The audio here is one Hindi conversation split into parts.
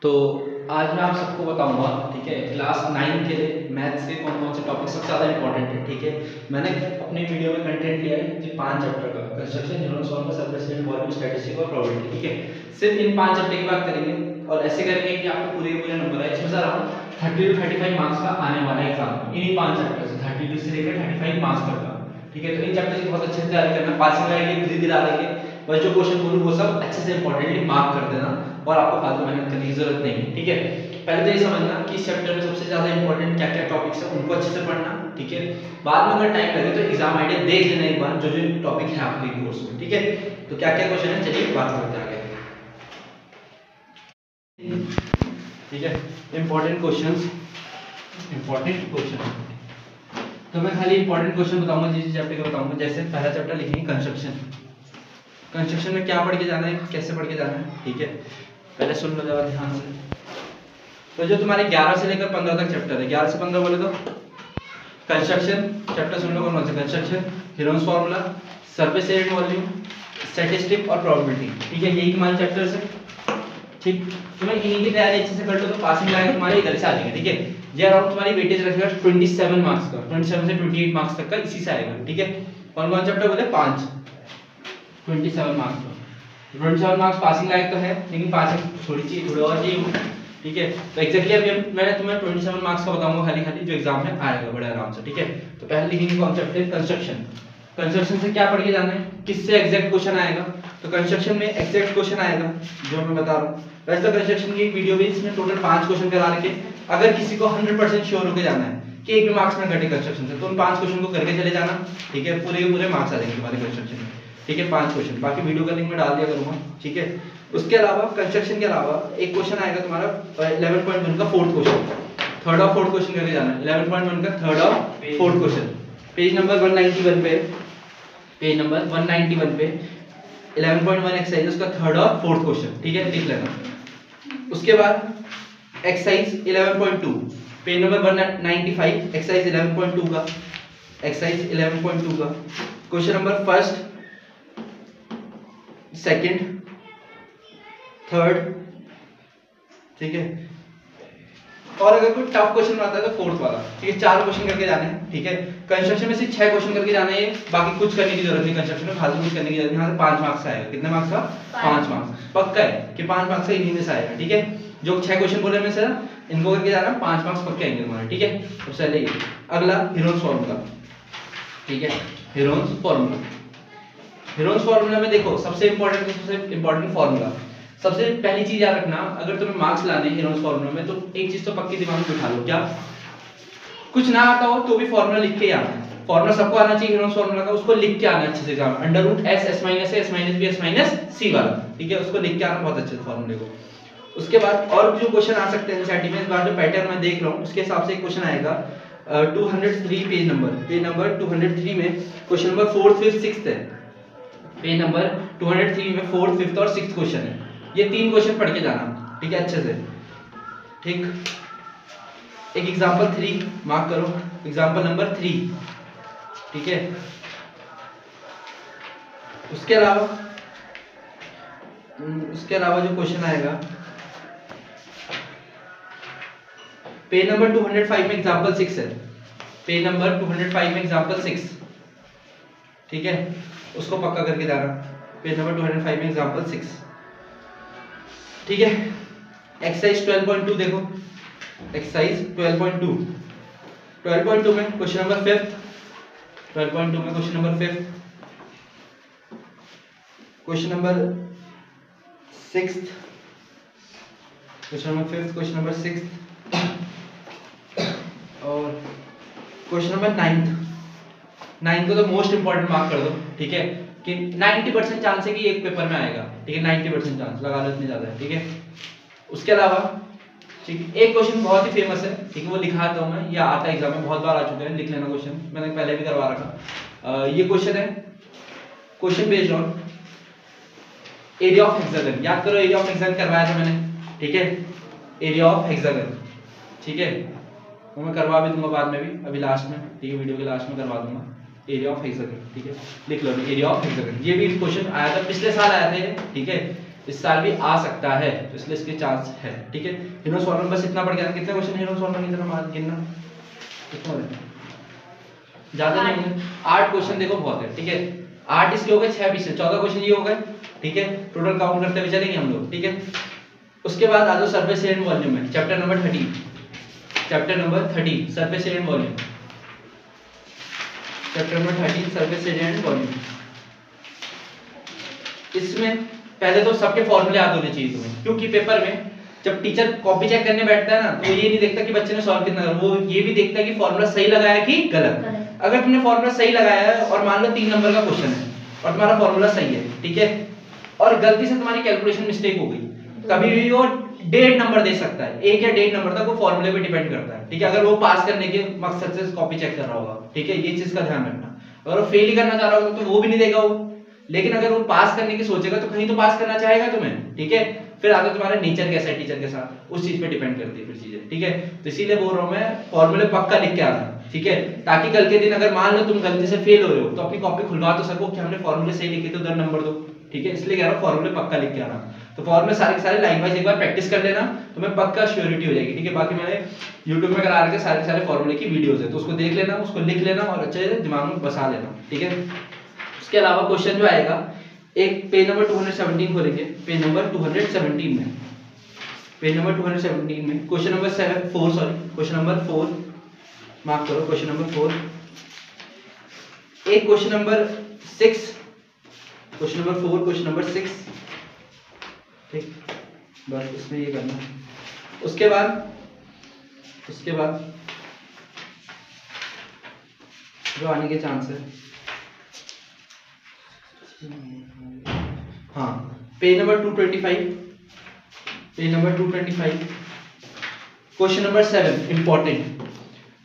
तो आज मैं आप सबको बताऊंगा, ठीक है, क्लास 9 के लिए मैथ्स के कौन कौन से टॉपिक सबसे ज़्यादा इंपॉर्टेंट है। ठीक है, मैंने अपनी वीडियो में कंटेंट लिया है जी 5 चैप्टर का, construction, neural solve, surface area, volume, statistics और प्रोबेबिलिटी। ठीक है, सिर्फ इन 5 चैप्टर की बात करेंगे और ऐसे करेंगे कि आपको पूरे पूरे नंबर है। इसमें सर अराउंड 30 to 35 मार्क्स का आने वाला है एग्जाम में, इन्हीं 5 चैप्टर से 32 से लेकर 35 मार्क्स तक का। ठीक है, तो इन चैप्टर की बहुत अच्छे से तैयारी करना, पासिंग आएगी धीरे धीरे आ जाएंगे, बस जो क्वेश्चन बोलूँ वो सब अच्छे से इंपॉर्टेंटली मार्क कर देना और आपको फालतू मेहनत करने की जरूरत नहीं है। ठीक है, पहले तो ये समझना कि इस चैप्टर में सबसे ज्यादा इंपॉर्टेंट क्या क्या टॉपिक्स है, उनको अच्छे से पढ़ना। ठीक है, बाद में अगर टाइम लगे तो एग्जाम आइडिया देख लेना एक बार, जो जो टॉपिक है आपके कोर्स में। ठीक है, तो क्या क्या क्वेश्चन है चलिए बात करते हैं आगे। ठीक है, इंपॉर्टेंट क्वेश्चन तो मैं खाली इंपॉर्टेंट क्वेश्चन बताऊंगा, जिस चैप्टर के बताऊंगा। जैसे पहला चैप्टर लिखेंगे कंस्ट्रक्शन में क्या पढ़ के जाना है, कैसे पढ़ के जाना है। ठीक है, पहले सुन लो जरा ध्यान से। तो जो तुम्हारे 11 से लेकर 15 तक चैप्टर है, 11 से 15 बोले तो कंस्ट्रक्शन चैप्टर सुन लो, कौन सा construction, Heron's formula, surface area volume, statistics और प्रोबेबिलिटी। ठीक है, यही तुम्हारे चैप्टर्स है। ठीक, तुम्हें इन्हीं की तैयारी अच्छे से कर लो तो पासिंग लाइन तुम्हारे इधर से आ जाएगा। ठीक है, ये अराउंड तुम्हारी वेटेज रखेगा 27 मार्क्स का, 27 से 28 मार्क्स तक का इसी से आएगा। ठीक है, कौन कौन चैप्टर बोले 5, 27 मार्क्स का। 27 मार्क्स पासिंग लायक तो है, लेकिन पासिंग थोड़ी चाहिए, थोड़ा और चाहिए। ठीक है, तो एग्जैक्टली अभी मैं तुम्हें 27 मार्क्स का बताऊंगा खाली जो एग्जाम में आएगा बड़े आराम से। ठीक है, तो पहले लिखेंगे कॉन्सेप्ट है कंस्ट्रक्शन से क्या पढ़ के जाना है, किससे एग्जैक्ट क्वेश्चन आएगा। तो कंस्ट्रक्शन में एग्जैक्ट क्वेश्चन आएगा जो मैं बता रहा हूँ। वैसे तो कंस्ट्रक्शन की वीडियो भी इसमें टोटल 5 क्वेश्चन करा रखे। अगर किसी को 100% श्योर होकर जाना है कि एक भी मार्क्स में घटे कंस्ट्रक्शन से, तो उन 5 क्वेश्चन को करके चले जाना। ठीक है, पूरे के पूरे मार्क्स आ जाएंगे तुम्हारे कंस्ट्रक्शन में। ठीक है, 5 क्वेश्चन, बाकी वीडियो का लिंक मैं डाल दिया करूंगा। ठीक है, उसके अलावा कंस्ट्रक्शन के अलावा एक क्वेश्चन आएगा तुम्हारा 11.1 का फोर्थ क्वेश्चन, थर्ड और फोर्थ क्वेश्चन करके जाना है। 11.1 का थर्ड और फोर्थ क्वेश्चन, पेज नंबर 191 पे, पेज नंबर 191 पे 11.1 एक्सरसाइज उसका थर्ड और फोर्थ क्वेश्चन। ठीक है, लिख लेना। उसके बाद एक्सरसाइज 11.2 पेज नंबर 195, एक्सरसाइज 11.2 का, एक्सरसाइज 11.2 का question number first, second, third. ठीक है, और अगर कोई टफ क्वेश्चन आता है तो फोर्थ वाला। ठीक है, 4 क्वेश्चन करके जाने हैं। ठीक है, कंस्ट्रक्शन में से 6 क्वेश्चन करके जाना है, बाकी कुछ करने की जरूरत नहीं कंस्ट्रक्शन में, फालतू कुछ करने की जरूरत नहीं। यहाँ से 5 मार्क्स आएगा, कितने मार्क्स का 5 मार्क्स पक्का है कि 5 मार्क्स का इन्हीं में से आएगा। ठीक है, जो 6 क्वेश्चन बोले में से इनको करके जाना, 5 मार्क्स पक्के आएंगे तुम्हारे। ठीक है, तो चलिए अगला हेरोन्स फार्मूला। ठीक है, हेरोन्स फार्मूला में देखो सबसे इंपॉर्टेंट फार्मूला, सबसे पहली चीज याद रखना, अगर तुम्हें मार्क्स लाने हैं हेरोन्स फार्मूला में तो एक चीज तो पक्की दिमाग में बिठा लो, क्या कुछ ना आता हो तो भी फार्मूला लिख के आना है। फार्मूला सबको आना चाहिए हेरोन्स फार्मूला का, उसको लिख के आना अच्छे से एग्जाम में, under root s s minus a s minus b s minus c वाला। ठीक है, उसको लिख के आना बहुत अच्छे से फार्मूले को। उसके बाद और जो क्वेश्चन आ सकते हैं एनसीईआरटी में, इस बार जो पैटर्न मैं देख रहा हूँ उसके हिसाब से एक क्वेश्चन आएगा 203 पेज नंबर 203 में question number 4th 5th 6th है। पेज नंबर 203 में 4th 5th और 6th क्वेश्चन है। ये 3 क्वेश्चन पढ़ के जाना। ठीक है, अच्छे से। ठीक, एक एग्जांपल 3 मार्क करो, एग्जांपल नंबर 3। ठीक है, उसके अलावा जो क्वेश्चन आएगा पेज नंबर 205 में एग्जांपल 6 है, पेज नंबर 205 में एग्जांपल 6। ठीक है, उसको पक्का करके जाना, पेज नंबर 205 में एग्जांपल 6। ठीक है, एक्सरसाइज 12.2 देखो, एक्सरसाइज 12.2 में क्वेश्चन नंबर 5th, 12.2 में question number 5th, question number 6th, question number 5th, question number 6th और क्वेश्चन नंबर 9th को तो मोस्ट इंपॉर्टेंट मार्क कर दो। ठीक है, कि 90% चांस है कि एक पेपर में आएगा। ठीक है, 90% चांस लगा लो, इतनी ज्यादा है। ठीक है, उसके अलावा ठीक है, एक क्वेश्चन बहुत ही फेमस है। ठीक है, वो लिखाता हूं मैं, या आता है एग्जाम में, बहुत बार आ चुका है, लिख लेना क्वेश्चन, मैंने पहले भी करवा रखा। ये क्वेश्चन है, question based on area of hexagon. याद करो, एरिया ऑफ हेक्सागन करवाया था मैंने। ठीक है, एरिया ऑफ हेक्सागन। ठीक है, वो मैं करवा भी दूंगा बाद में भी, अभी लास्ट में। ठीक है, वीडियो के लास्ट में करवा दूंगा एरिया ऑफ हेक्सागन। ठीक है, लिख लो एरिया ऑफ हेक्सागन। ये भी क्वेश्चन आया था, पिछले साल आया था। ठीक है, इस साल भी आ सकता है, तो इसलिए इसके चांस है। ठीक है, हेनोस फॉर्मूला बस इतना पढ़ के आना। कितने क्वेश्चन हेनोस फॉर्मूला की तरह गिनना, कितना है, ज्यादा नहीं होंगे, 8 क्वेश्चन देखो बहुत है। ठीक है, 8 इसके हो गए, 6 पीछे 14 क्वेश्चन ये हो गए। ठीक है, टोटल काउंट करते हुए चलेंगे हम लोग। ठीक है, उसके बाद आ जाओ सरफेस एरिया एंड वॉल्यूम में, chapter number 30, chapter number 30 surface area and volume, chapter number 30 surface area and volume. इसमें पहले तो सबके फॉर्मूले याद होने चाहिए तुम्हें, क्योंकि पेपर में जब टीचर कॉपी चेक करने बैठता है ना, तो ये नहीं देखता कि बच्चे ने सॉल्व कितना करा, वो ये भी देखता है कि फॉर्मूला सही लगाया कि गलत। अगर तुमने फॉर्मूला सही लगाया है और मान लो 3 नंबर का क्वेश्चन है और तुम्हारा फॉर्मूला सही है, ठीक है, और गलती से तुम्हारी कैलकुलेशन मिस्टेक हो गई, कभी भी वो 1.5 नंबर दे सकता है, 1 या 1.5 नंबर तक वो फॉर्मूले पे डिपेंड करता है। ठीक है, अगर वो पास करने के मकसद से कॉपी चेक कर रहा होगा। ठीक है, ये चीज का ध्यान रखना। अगर वो फेल ही करना चाह रहा होगा तो वो भी नहीं देगा वो, लेकिन अगर वो पास करने की सोचेगा तो कहीं तो पास करना चाहेगा तुम्हें। ठीक है, फिर आता तुम्हारा नेचर कैसा है टीचर के साथ, उस चीज पे डिपेंड करती है फिर चीजें। ठीक है, तो इसीलिए बोल रहा हूं मैं फॉर्मूले पक्का लिख के आना। ठीक है, ताकि कल के दिन अगर मान लो तुम गलती से फेल हो रहे हो तो अपनी कॉपी खुलवा तो सको कि हमने फॉर्मूले सही लिखे तो 10 नंबर दो। ठीक है, इसलिए कह रहा हूं फॉर्मूले पक्का लिख के आना। तो फॉर्मूले सारे के सारे लाइन वाइज एक बार प्रैक्टिस कर लेना, तुम्हें पक्का श्योरिटी हो जाएगी। ठीक है, बाकी मैंने YouTube में करा रखे सारे सारे फॉर्मूले की वीडियोस है, तो उसको देख लेना, उसको लिख लेना और अच्छे से दिमाग में बसा लेना। ठीक है, उसके अलावा क्वेश्चन जो आएगा, एक पेज नंबर 217 खोलेंगे, पेज नंबर 217 में, पेज नंबर 217 में question number 4 sorry question number 4 mark करो, क्वेश्चन नंबर 4, एक question number 6, question number 4 question number 6। ठीक, बस इसमें ये करना। उसके बाद जो आने के चांस है, हाँ, page number 225, page number 225 question number 7 important,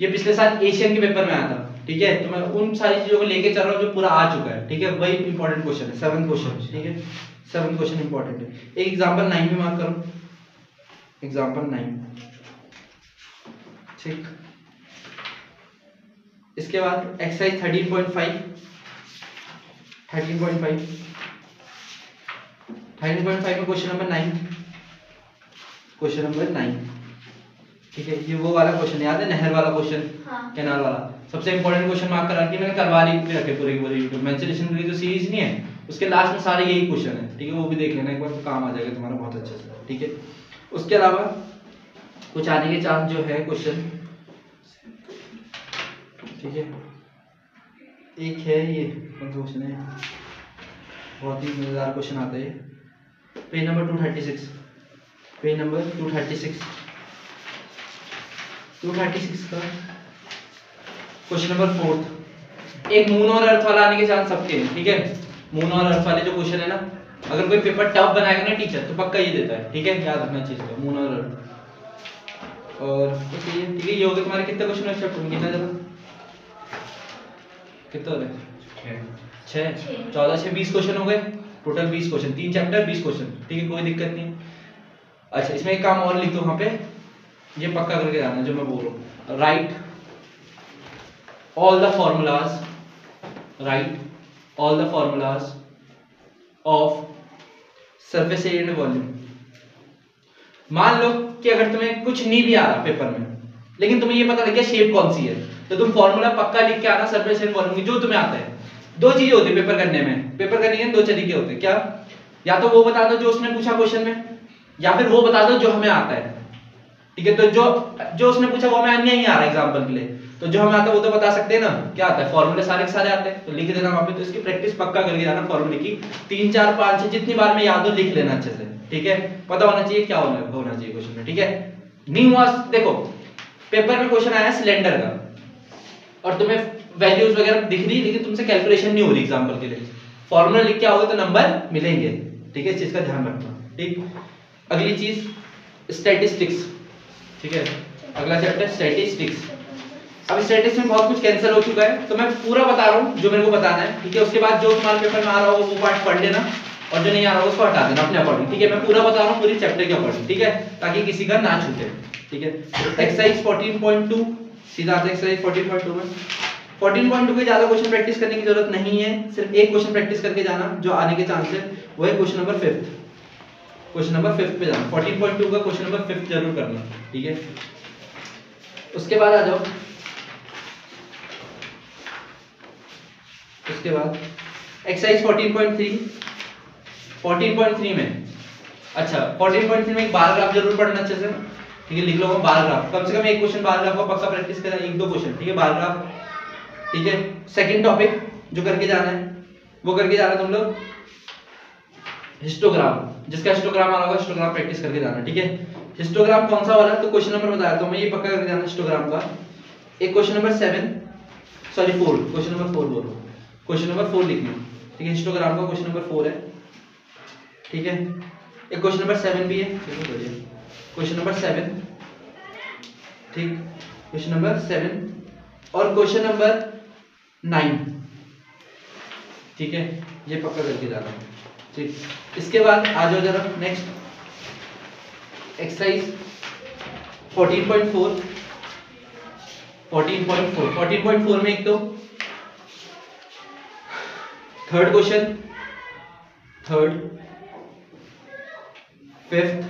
ये पिछले साल एशियन के पेपर में आया था। ठीक है, तो मैं उन सारी चीजों को लेके चल रहा हूँ जो पूरा आ चुका है। ठीक है, वही इंपॉर्टेंट क्वेश्चन है, 7 क्वेश्चन। ठीक है, 7 क्वेश्चन इंपॉर्टेंट है। एक एग्जांपल 9 में मार्क करो, एग्जांपल 9। ठीक, इसके बाद एक्सरसाइज 13.5 में क्वेश्चन नंबर 9, क्वेश्चन नंबर 9। ठीक है, ये वो वाला क्वेश्चन याद है, नहर वाला क्वेश्चन, हाँ। कैनाल वाला, सबसे इंपॉर्टेंट क्वेश्चन मार्क करा के मैंने करवारी पे रखे पूरे यूट्यूब मेंसुरेशन की जो सीरीज नहीं है उसके लास्ट में सारे यही क्वेश्चन है। ठीक है, वो भी देख लेना एक बार, तो काम आ जाएगा तुम्हारा बहुत अच्छे से। ठीक है, उसके अलावा कुछ आने के चांस जो है क्वेश्चन, ठीक है, एक है ये क्वेश्चन है, बहुत ही मजेदार क्वेश्चन आता है, पेज नंबर 236, पेज नंबर 236 का क्वेश्चन नंबर 4, एक मून और अर्थ वाला आने के चांस सबके हैं। ठीक है, मून और अर्थ वाले जो क्वेश्चन है ना, अगर कोई पेपर टफ बनाएगा ना टीचर तो पक्का ये देता है। ठीक है, याद रखना चीज को, मून और अर्थ। और ठीक है, ये हो गए तुम्हारे कितने क्वेश्चन है चैप्टर में, कितना जरा कितना हो गए, 6 14 6 20 क्वेश्चन हो गए टोटल, 20 क्वेश्चन, 3 चैप्टर 20 क्वेश्चन। ठीक है, कोई दिक्कत नहीं। अच्छा, इसमें एक काम और लिख दो वहां पे, ये पक्का करके जाना जो मैं बोल रहा हूँ, right all the formulas, write all the formulas of surface area and volume। मान लो कि अगर तुम्हें कुछ नहीं भी आ रहा पेपर में, लेकिन तुम्हें ये पता लग गया शेप कौन सी है, तो तुम फॉर्मूला पक्का लिख के आना सरफेस एरिया वॉल्यूम की, जो तुम्हें आता है। 2 चीजें होती है पेपर करने में, पेपर करने के 2 तरीके होते हैं। क्या? या तो वो बता दो जो उसने पूछा क्वेश्चन में, या फिर वो बता दो जो हमें आता है। ठीक है, तो जो उसने पूछा वो हमें नहीं आ रहा एग्जांपल के लिए, तो जो हमें आता है वो तो बता सकते हैं ना, क्या आता है, फॉर्मूले सारे के सारे आते हैं, तो लिख देना वहां पे। तो इसकी प्रैक्टिस पक्का करके जाना फॉर्मूले की, 3 4 5 6 जितनी बार में याद हो लिख लेना अच्छे से। ठीक है, पता होना चाहिए क्या होना चाहिए क्वेश्चन में। ठीक है, नहीं हुआ, देखो पेपर में क्वेश्चन आया सिलेंडर का और तुम्हें वैल्यूज वगैरह दिख रही, लेकिन तुमसे कैलकुलेशन नहीं हो रही एग्जांपल के लिए, फॉर्मूला लिख के आओगे तो नंबर मिलेंगे। ठीक है, इस चीज का ध्यान रखना। ठीक, अगली चीज स्टैटिस्टिक्स। ठीक है, अगला चैप्टर स्टैटिस्टिक्स। अब स्टैटिस्टिक्स में बहुत कुछ कैंसिल हो चुका है, तो मैं पूरा बता रहा हूँ जो मेरे को बताना है। ठीक है, उसके बाद जो तुम्हारे पेपर में आ रहा होगा वो पार्ट पढ़ लेना, और जो नहीं आ रहा होगा उसको हटा देना अपने अकॉर्डिंग। ठीक है, मैं पूरा बता रहा हूँ पूरी चैप्टर के अकॉर्डिंग। ठीक है, ताकि किसी का ना छूटे। ठीक है, एक्सरसाइज 14.2 सीधा आता है एक्सरसाइज 14.2 में। 14.2 के ज्यादा क्वेश्चन प्रैक्टिस करने की जरूरत नहीं है, सिर्फ एक क्वेश्चन प्रैक्टिस करके जाना जो आने के चांस है, वो है क्वेश्चन नंबर 5। क्वेश्चन नंबर 5 पे जाना। 14.2 का क्वेश्चन नंबर 5 जरूर करना, ठीक है। उसके बाद आ जाओ, उसके बाद एक्सरसाइज 14.3 में, अच्छा 14.3 में एक बार ग्राफ जरूर पढ़ना अच्छे से, ठीक है। लिख लो बार ग्राफ, कम से कम एक क्वेश्चन बार ग्राफ का पक्का प्रैक्टिस करना, एक दो क्वेश्चन, ठीक है, बार ग्राफ, ठीक है। सेकंड टॉपिक जो करके जाना है वो करके जाना तुम लोग हिस्टोग्राम, जिसका हिस्टोग्राम आ रहा होगा हिस्टोग्राम प्रैक्टिस करके जाना, ठीक है। हिस्टोग्राम कौन सा वाला है तो क्वेश्चन नंबर बताया तो मैं ये पक्का करके जाना हिस्टोग्राम का। एक क्वेश्चन नंबर 4 क्वेश्चन नंबर 4 बोलो, क्वेश्चन नंबर 4 लिखना, ठीक है। हिस्टोग्राम का क्वेश्चन नंबर 4 है, ठीक है। एक क्वेश्चन नंबर 7 भी है, चलो बढ़िया, क्वेश्चन नंबर 7, ठीक, क्वेश्चन नंबर 7 और क्वेश्चन नंबर 9, ठीक है, ये पक्का करके जाना, ठीक। इसके बाद आ जाओ जरा नेक्स्ट एक्सरसाइज 14.4 14.4 में एक तो थर्ड क्वेश्चन, थर्ड, फिफ्थ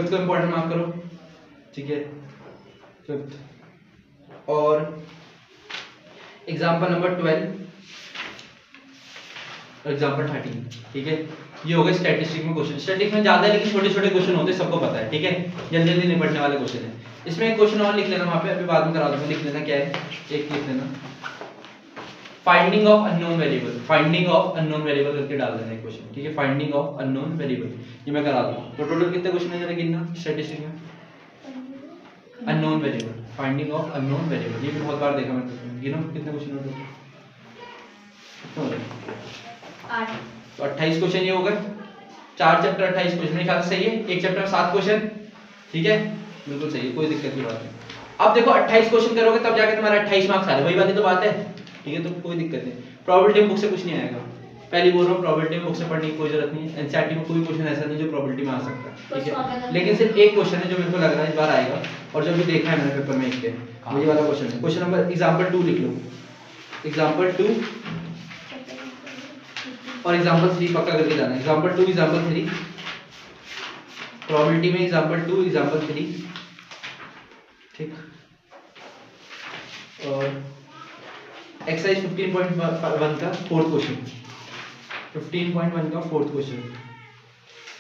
को इंपॉर्टेंट मार्क करो, ठीक है, फिफ्थ। और एग्जाम्पल नंबर 12 और एग्जाम्पल 13, ठीक है। ये हो गए स्टैटिस्टिक में क्वेश्चन। स्टैटिस्टिक में ज्यादा है लेकिन छोटे छोटे क्वेश्चन होते हैं, सबको पता है, ठीक है, जल्दी जल्दी निपटने वाले क्वेश्चन है। इसमें एक क्वेश्चन और लिख लेना वहां पे, अभी बाद में करा दूंगा, लिख लेना क्या है, एक लिख लेना finding of unknown variable, finding of unknown variable करके डाल देना एक क्वेश्चन, ठीक है, फाइंडिंग ऑफ अननोन वेरिएबल, ये मैं करा दूंगा। तो टोटल कितने क्वेश्चन है जरा गिनना स्टैटिस्टिक में, unknown variable, finding of unknown variable, ये भी बहुत बार देखा मैंने, गिनो कितने क्वेश्चन हो गए, 8, तो 28 क्वेश्चन ये हो गए, 4 चैप्टर 28 क्वेश्चन, मेरे ख्याल से सही है। एक चैप्टर में 7 क्वेश्चन, ठीक है, बिल्कुल सही है, कोई दिक्कत की बात नहीं। अब देखो 28 क्वेश्चन करोगे तब जाके तुम्हारा 28 मार्क्स आ रहे, वही वाली तो बात है, ठीक है, तो कोई दिक्कत नहीं। प्रोबेबिलिटी बुक से कुछ नहीं आएगा, पहले बोल रहा हूँ, प्रोबेबिलिटी बुक से पढ़ने की कोई जरूरत नहीं है। एनसीईआरटी में कोई क्वेश्चन ऐसा नहीं जो प्रोबेबिलिटी में आ सकता है, ठीक है, लेकिन सिर्फ एक क्वेश्चन है जो मेरे को लग रहा है इस बार आएगा, और जो भी देखा है मैंने पेपर में एक के, वही वाला क्वेश्चन है। क्वेश्चन नंबर एग्जांपल 2 लिख लो, एग्जांपल 2 और एग्जांपल 3 पक्का करके जाना, एग्जांपल 2 एग्जांपल 3, प्रोबेबिलिटी में एग्जांपल 2 एग्जांपल 3, ठीक। और एक्सरसाइज 15.1 का फोर्थ क्वेश्चन, 15.1 का फोर्थ क्वेश्चन,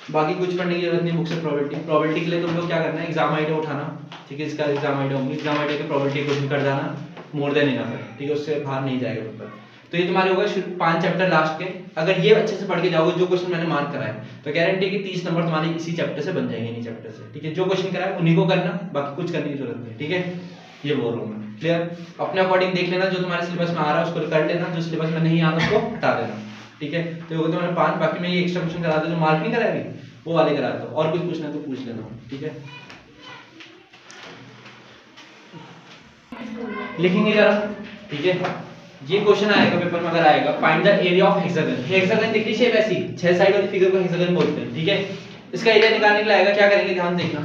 बाकी कुछ पढ़ने की जरूरत नहीं बुक से। प्रोबेबिलिटी के लिए तुम लोग क्या करना है, एग्जाम आइडिया उठाना, ठीक है, इसका एग्जाम आइडिया होंगे, एग्जाम आइडिया के प्रोबेबिलिटी क्वेश्चन कर जाना, मोर देन इनफ है, ठीक है, उससे बाहर नहीं जाएगा पेपर। तो ये तुम्हारे होगा 5 चैप्टर लास्ट के, अगर ये अच्छे से पढ़ के जाओगे, जो क्वेश्चन मैंने मार्क करा है, तो गारंटी है कि 30 नंबर तुम्हारे इसी चैप्टर से बन जाएंगे, इन्हीं चैप्टर से, ठीक है। जो क्वेश्चन करा है उन्हीं को करना, बाकी कुछ करने की जरूरत नहीं, ठीक है, ये बोल रहा हूँ मैं, क्लियर। अपने अकॉर्डिंग देख लेना, जो तुम्हारे सिलेबस में आ रहा है उसको कर लेना, जो सिलेबस में नहीं आ रहा उसको हटा देना, ठीक है। तो ये तुम्हारे 5, बाकी मैं ये एक्स्ट्रा क्वेश्चन करा दूं जो मार्क नहीं कराया अभी, वो वाले करा दो, और कुछ पूछना है तो पूछ लेना, ठीक है। लिखेंगे जरा, ठीक है, ये क्वेश्चन आएगा पेपर में, अगर आएगा, find the area of hexagon. Hexagon दिख रही शेप ऐसी 6 साइड वाली फिगर को हेक्सागन बोलते हैं, ठीक है। इसका एरिया निकालने के लिए आएगा, क्या करेंगे, ध्यान देखना,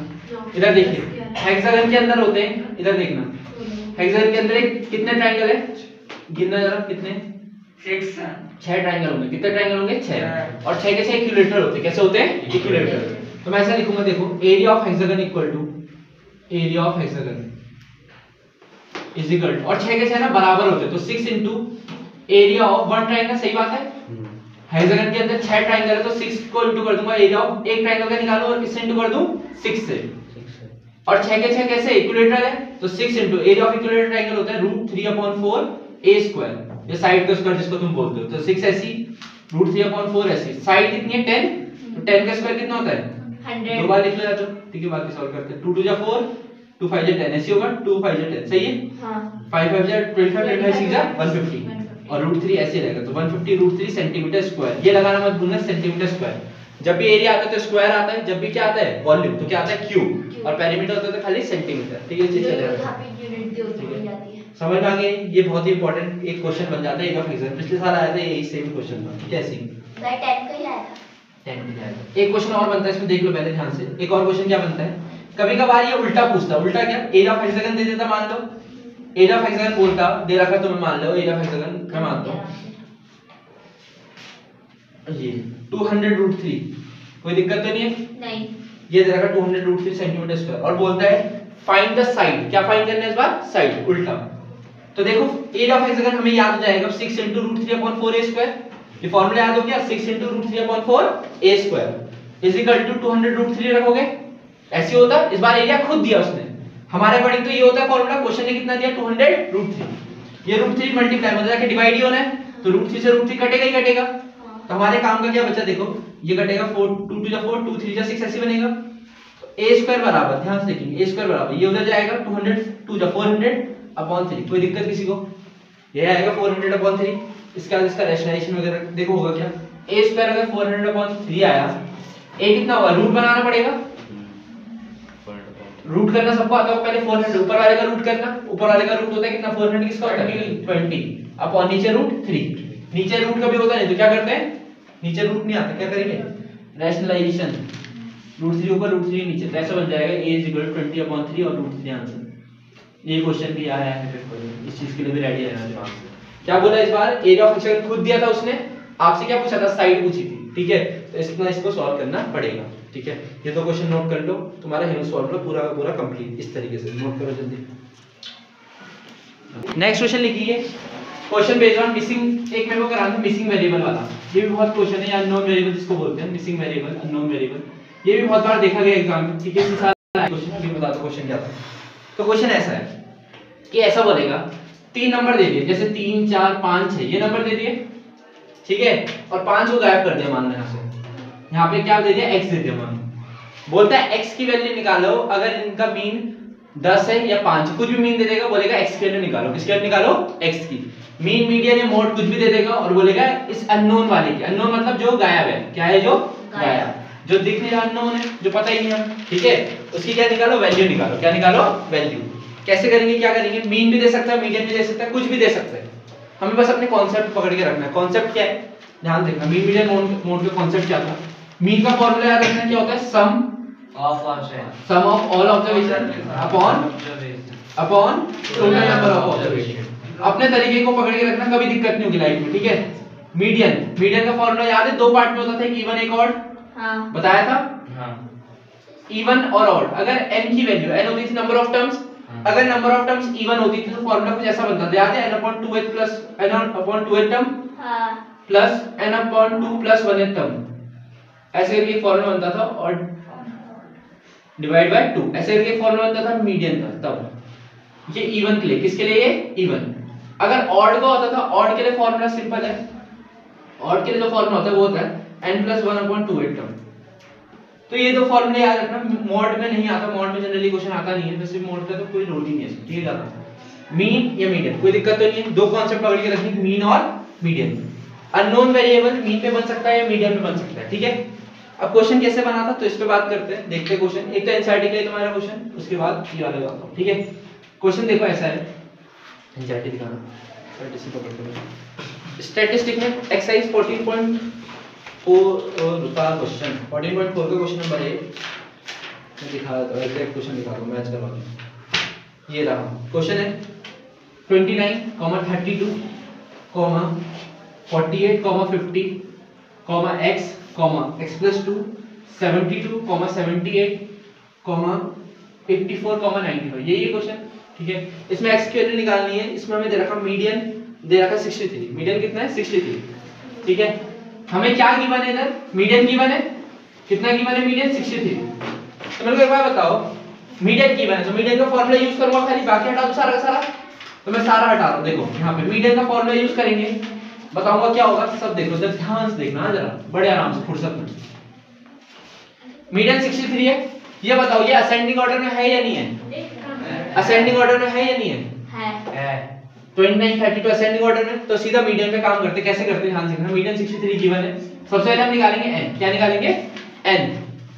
इधर देखिए, हेक्सागन के अंदर होते हैं, इधर देखना, हेक्सागन के अंदर कितने ट्रायंगल है, गिनना जरा, कितने, 6 ट्रायंगल होंगे, कितने ट्रायंगल होंगे, 6, और 6 के 6 इक्विलेटरल होते हैं, कैसे होते हैं, इक्विलेटरल। तो मैं ऐसा लिखूंगा, देखो, area of hexagon equal to area of hexagon is equal to, और 6 के 6 ना बराबर होते हैं, तो 6 इनटू एरिया ऑफ 1 ट्रायंगल, सही बात है, हेक्सागन के अंदर 6 ट्रायंगल है, तो 6 को इनटू कर दूंगा, एरिया ऑफ एक ट्रायंगल का निकालो और किससे इनटू कर दूं, 6 से, और 6 के 6 कैसे इक्विलेटरल है, तो 6 into area of equilateral triangle होता है √3/4 a स्क्वायर, ये साइड का स्क्वायर जिसको तुम बोलते हो, तो 6 ऐसी, √3/4 ऐसी, साइड कितनी है 10, तो 10 का स्क्वायर कितना होता है 100, दो बार लिख लो, ठीक है, बाकी सॉल्व करते हैं, 2 2 4, 2 5 10, ऐसे होगा, 2 5 10, सही है, हां, 5 5 25 25 6 150, और √3 ऐसे रहेगा, तो 150 √3 सेंटीमीटर स्क्वायर, ये लगाना मत भूलना, सेंटीमीटर स्क्वायर। जब भी एरिया आता है तो स्क्वायर आता है, जब भी क्या आता है वॉल्यूम, तो क्या आता है क्यूब, और पेरीमीटर होता है तो खाली सेंटीमीटर, ठीक है, चीज समझ में आ गई। ये बहुत ही इंपॉर्टेंट एक क्वेश्चन बन जाता है एरिया ऑफ हेक्सागन, पिछले साल आया था यही सेम क्वेश्चन था, ठीक है, ऐसे ही 10 का ही आया था, 10 का आया था। एक क्वेश्चन और बनता है इसमें, देख लो पहले ध्यान से, एक और क्वेश्चन क्या बनता है, कभी कभार ये उल्टा पूछता है, उल्टा क्या, एरिया ऑफ हेक्सागन दे देता, मान लो एरिया ऑफ हेक्सागन बोलता, दे रखा तो मैं मान लो एरिया ऑफ हेक्सागन मैं मानता हूं ये 200 √3 कोई दिक्कत तो नहीं है? नहीं। ये दे रखा 200√3 सेंटीमीटर स्क्वायर और बोलता है फाइंड द साइड। क्या फाइंड करना है इस बार? साइड, उल्टा। तो देखो एरिया ऑफ हेक्सागन हमें याद हो जाएगा 6 × √3/4a²। ये फार्मूला याद हो गया, 6 × √3/4a² इज इक्वल टू 200√3 रखोगे, ऐसे होता। इस बार एरिया खुद दिया उसने, हमारे अकॉर्डिंग तो ये होता है फार्मूला। क्वेश्चन ने कितना दिया? 200√3। ये √3 मल्टीप्लाई मतलब जाके डिवाइड ही होना है, तो √3 से √3 कटेगा ही कटेगा। तो हमारे काम का क्या बचा? देखो ये कटेगा 4 2 × 4 2 3 × 6 ऐसे बनेगा। तो a² बराबर, ध्यान से देखेंगे, a² बराबर ये उधर जाएगा 200 2 × 400/3। कोई दिक्कत किसी को? ये आएगा 400/3। इसका इसका रैशनलाइजेशन वगैरह देखो होगा क्या? a² अगर 400/3 आया, a कितना होगा? रूट बनाना पड़ेगा, रूट करना सबको आता है। पहले 400 ऊपर वाले का रूट करना, ऊपर वाले का रूट होता है कितना? 400 किसका होता है? 20 अपॉन नीचे √3। नीचे रूट कभी होता नहीं तो क्या करते हैं? नीचे रूट नहीं आता, क्या करेंगे? रैशनलाइजेशन, √3 ऊपर √3 नीचे, तो ऐसा बन जाएगा a = 20/3 और √3 आंसर। ये क्वेश्चन भी आया है पेपर में, इस चीज के लिए भी रेडी रहना दिमाग से। क्या बोला इस बार? एरिया ऑफ हेक्सागन खुद दिया था उसने, आपसे क्या पूछा था? साइड पूछी थी, ठीक है। तो इतना इसको सॉल्व करना पड़ेगा, ठीक है। ये दो क्वेश्चन नोट कर लो, तुम्हारा हेलो फॉर्मूला पूरा का पूरा कंप्लीट इस तरीके से नोट करो जल्दी। नेक्स्ट क्वेश्चन लिखिए, क्वेश्चन बेस्ड ऑन मिसिंग, एक मेरे को कराना मिसिंग वेरिएबल वाला। ये भी बहुत क्वेश्चन है, या अननोन वेरिएबल जिसको बोलते हैं, मिसिंग वेरिएबल, अननोन वेरिएबल। ये भी बहुत बार देखा गया एग्जाम में, ठीक है। इसी साल क्वेश्चन अभी बता दो क्वेश्चन क्या था। तो क्वेश्चन ऐसा है कि ऐसा बोलेगा 3 नंबर दे दिए, जैसे 3 4 5 6 ये नंबर दे दिए, ठीक है। और 5 को गायब कर दिया मान लो यहाँ से, यहाँ पे क्या दे दिया? x दे दिया मान लो। बोलता है x की वैल्यू निकालो अगर इनका मीन 10 है या 5, कुछ भी मीन दे देगा, बोलेगा x की वैल्यू निकालो। किसकी वैल्यू निकालो? x की। मीन, मीडियन या मोड कुछ भी दे देगा और बोलेगा इस अननोन वाले की। अननोन मतलब जो गायब है, क्या है? जो गायब, जो दिख नहीं रहा अननोन है, जो पता ही नहीं है, ठीक है। उसकी क्या निकालो? वैल्यू निकालो। क्या निकालो? वैल्यू। कैसे करेंगे? क्या करेंगे? मीन भी दे सकता है, मीडियन भी दे सकता है, कुछ भी दे सकता है। हमें बस अपने कॉन्सेप्ट पकड़ के रखना है। कॉन्सेप्ट क्या है? ध्यान देखना, मीन मीडियन मोड का कॉन्सेप्ट क्या था? मीन का फार्मूला याद रखना, क्या होता है? Sum of all observation upon total number of observation. अपने तरीके को पकड़ के रखना, कभी दिक्कत नहीं होगी लाइफ में, ठीक है। मीडियन का फार्मूला याद है? 2 पार्ट में होता था, एक इवन एक ऑड। हां बताया था। हां इवन और ऑड। अगर n की वैल्यू n होती थी नंबर ऑफ टर्म्स, अगर नंबर ऑफ टर्म्स इवन होती थी तो फार्मूला कुछ ऐसा बनता था, याद है? n/2h प्लस n/2h टर्म हां plus n/2 plus 1h term, ऐसे करके फार्मूला बनता था। और डिवाइड बाय 2 ऐसे करके फार्मूला बनता था मीडियन का। तब ये इवन के लिए, किसके लिए? ये इवन। अगर ऑड का होता था, ऑड के लिए फार्मूला सिंपल है। ऑड के लिए जो फार्मूला होता है वो होता है n+1/2h टर्म। तो ये दो फार्मूले याद रखना। मॉड में नहीं आता, मॉड में जनरली क्वेश्चन आता नहीं है, वैसे मॉड का तो कोई लोड ही नहीं है, ठीक है ज्यादा। मीन या मीडियन, कोई दिक्कत तो नहीं है। दो कांसेप्ट पकड़ के रखनी, मीन और मीडियन। अननोन वेरिएबल मीन पे बन सकता है या मीडियन पे बन सकता है, ठीक है। अब क्वेश्चन कैसे बना था तो इस पे बात करते हैं, देखते हैं क्वेश्चन। एक तो एनसीईआरटी के लिए तुम्हारा क्वेश्चन, उसके बाद ये वाला बताता हूं, ठीक है। क्वेश्चन देखो ऐसा है, एनसीईआरटी दिखाना, स्टैटिस्टिक पकड़ के। स्टैटिस्टिक में एक्सरसाइज 14.4 का क्वेश्चन, 14.4 का क्वेश्चन नंबर 1 मैं दिखा देता हूं, एग्जैक्ट क्वेश्चन दिखा दूं, मैच करवा दूं। ये रहा क्वेश्चन है 29, 32, 48, 50, x, x+2, 72, 78, 84, 95, यही है क्वेश्चन, ठीक है। इसमें x की वैल्यू निकालनी है। इसमें हमें दे रखा मीडियन, दे रखा 63। मीडियन कितना है? 63, ठीक है। हमें क्या गिवन है इधर? मीडियन गिवन है। कितना गिवन है? मीडियन 63। तो मेरे को एक बार बताओ, मीडियन गिवन है तो मीडियन का फार्मूला यूज करूंगा खाली, बाकी हटा दूं सारा का सारा? तो मैं सारा हटा रहा हूं। देखो यहां पे मीडियन का फार्मूला यूज करेंगे, बताऊंगा क्या होगा, सब देखो जरा ध्यान से देखना जरा, बड़े आराम से, फुर्सत में। मीडियन 63 है, ये बताओ ये असेंडिंग ऑर्डर में है या नहीं है? असेंडिंग ऑर्डर में है या नहीं है? है। 29, 32 असेंडिंग ऑर्डर में, तो सीधा मीडियन पे काम करते। कैसे करते हैं ध्यान से देखना। मीडियन 63 गिवन है, सबसे पहले हम निकालेंगे n। क्या निकालेंगे? n।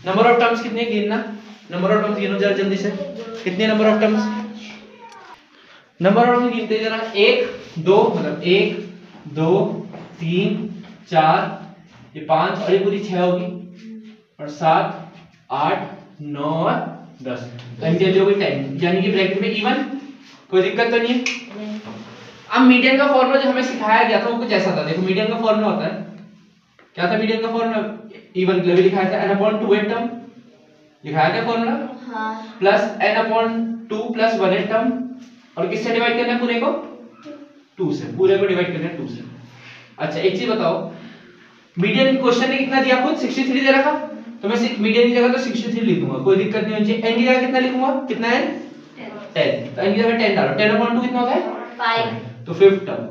नंबर ऑफ टर्म्स कितने गिनना, नंबर ऑफ टर्म्स गिनो जरा जल्दी से। कितने number of terms? Number of terms गिनते जरा। 1 2 मतलब 1 2 3 4 ये 5 और ये पूरी 6 होगी और 7 8 9 और 10, तो इनकी वैल्यू होगी 10, यानी कि ब्रैकेट में इवन। कोई दिक्कत तो नहीं है? अब मीडियन का फार्मूला जो हमें सिखाया गया था वो कुछ ऐसा था। देखो मीडियन का फार्मूला होता है क्या था मीडियन का फॉर्मूला? इवन के लिए भी लिखाया था n/2 टर्म, लिखाया क्या फॉर्मूला? हाँ प्लस n/2 प्लस 1 टर्म, और किससे डिवाइड करना है पूरे को? 2 से, पूरे को डिवाइड करना है 2 से। अच्छा एक चीज बताओ, मीडियन क्वेश्चन ने कितना दिया? खुद 63 दे रखा, तो मैं मीडियन की जगह तो 63 लिख दूंगा, कोई दिक्कत नहीं होनी चाहिए। n की जगह कितना लिखूंगा? कितना है? 10, तो n की जगह 10 डालो। 10/2 कितना होता है? 5, तो 5th टर्म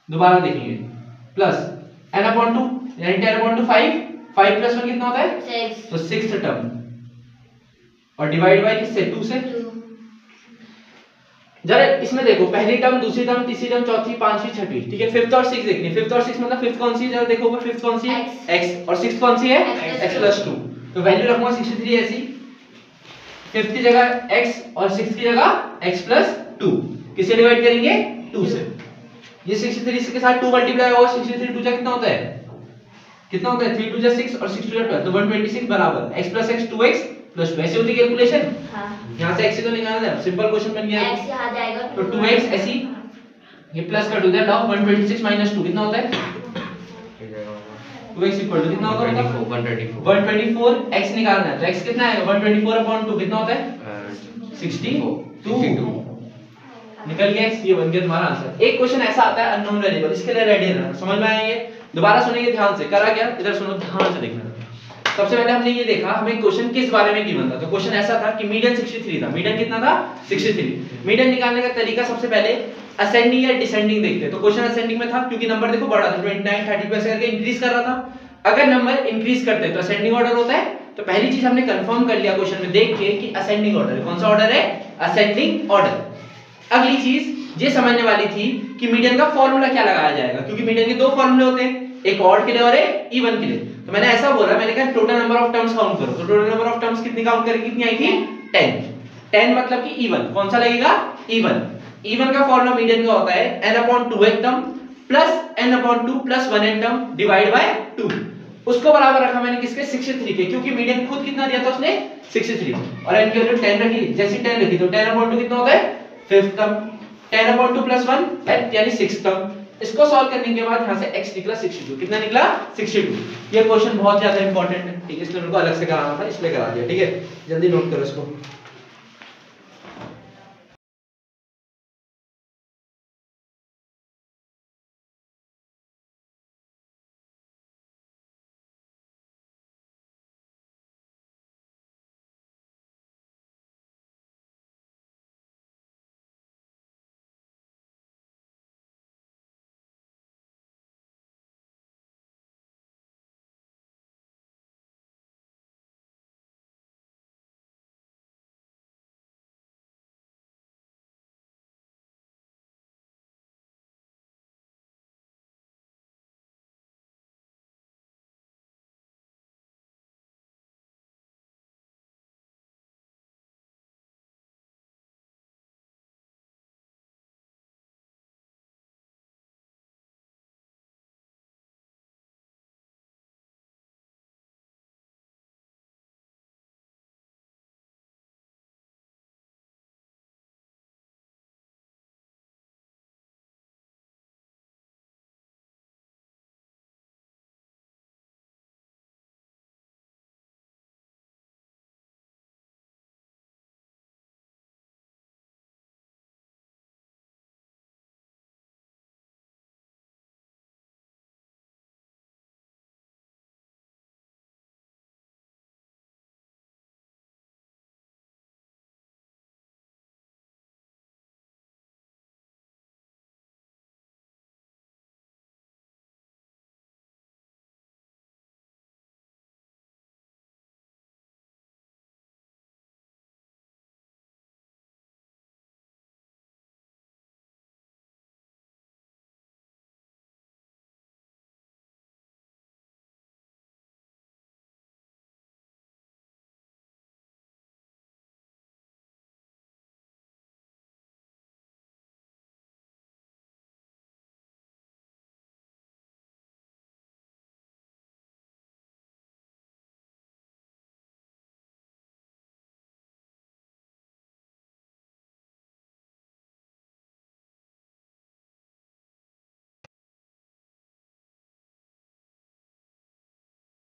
दोबारा देखेंगे, प्लस n/2 यानी 10/2 5, 5 प्लस 1 कितना होता है? 6, तो 6th टर्म, और डिवाइड बाय किससे? 2 से। 2, जरा इसमें देखो, पहली टर्म, दूसरी टर्म, तीसरी टर्म, चौथी, पांचवी, छठी, ठीक है। 5th और 6th देखनी है। 5th और 6th मतलब 5th कौन सी है? जरा देखो, 5th कौन सी है? x, और 6th कौन सी है? x+2, तो वैल्यू रखूंगा 63 ऐसी, 5th की जगह x और 6th की जगह x+2, किससे डिवाइड करेंगे? 2 से। ये 63 के साथ 2 मल्टीप्लाई होगा, 63 2 जा कितना होता है? कितना होता है? 3 2 जा 6 और 6 2 जा 12, तो 126 बराबर x + x 2x+2, ऐसे होती है कैलकुलेशन। हाँ यहां से x से तो निकालना है, सिंपल क्वेश्चन बन गया। x यहाँ जाएगा तो 2x ऐसी, ये प्लस कर दो, दैट ऑफ 126 - 2 कितना होता है? 2x = कितना होगा? 124। x निकालना है, तो x कितना आएगा? 124/2 कितना होता है? 62 निकल गया x, ये बन गया तुम्हारा आंसर। एक क्वेश्चन ऐसा आता है अननोन वेरिएबल, इसके लिए रेडी रहना, समझ में आएंगे? दोबारा सुनेंगे ध्यान से। करा क्या? इधर सुनो, ध्यान से देखना। सबसे पहले हमने ये देखा हमें क्वेश्चन किस बारे में गिवन था, तो क्वेश्चन ऐसा था कि मीडियन 63 था। मीडियन कितना था? 63। मीडियन निकालने का तरीका सबसे पहले असेंडिंग या डिसेंडिंग देखते हैं। तो क्वेश्चन असेंडिंग में था क्योंकि नंबर देखो बढ़ा था, 29 30 पे करके इंक्रीज कर रहा था। अगर नंबर इंक्रीज करते हैं तो असेंडिंग ऑर्डर होता है। तो पहली चीज हमने कंफर्म कर लिया क्वेश्चन में देख के कि असेंडिंग ऑर्डर है। कौन सा ऑर्डर है? Ascending order. अगली चीज ये समझने वाली थी कि मीडियन का फॉर्मूला क्या लगाया जाएगा, क्योंकि मीडियन के 2 फॉर्मूले होते हैं, एक ऑड के लिए और एक इवन के लिए। तो मैंने ऐसा बोला, मैंने कहा total number of terms count करो, तो टोटल नंबर ऑफ टर्म्स कितनी काउंट करें? कितनी आई थी? 10 मतलब कि इवन। कौन सा लगेगा? इवन। इवन का फॉर्मूला मीडियन का होता है n/2 term plus n/2 plus 1 term divide by 2। उसको बराबर रखा मैंने किसके? 63 के, क्योंकि मीडियन खुद कितना दिया था उसने? 63, और n की वैल्यू 10 रखी। जैसे 10 रखी तो 10/2 कितना होता है? 5th टर्म, 10/2 प्लस 1 यानी 6th टर्म। इसको सॉल्व करने के बाद यहां से x निकला 62। कितना निकला? 62। ये क्वेश्चन बहुत ज्यादा इंपॉर्टेंट है, ठीक है, इसलिए मेरे को अलग से कराना था, इसलिए करा दिया, ठीक है। जल्दी नोट करो इसको।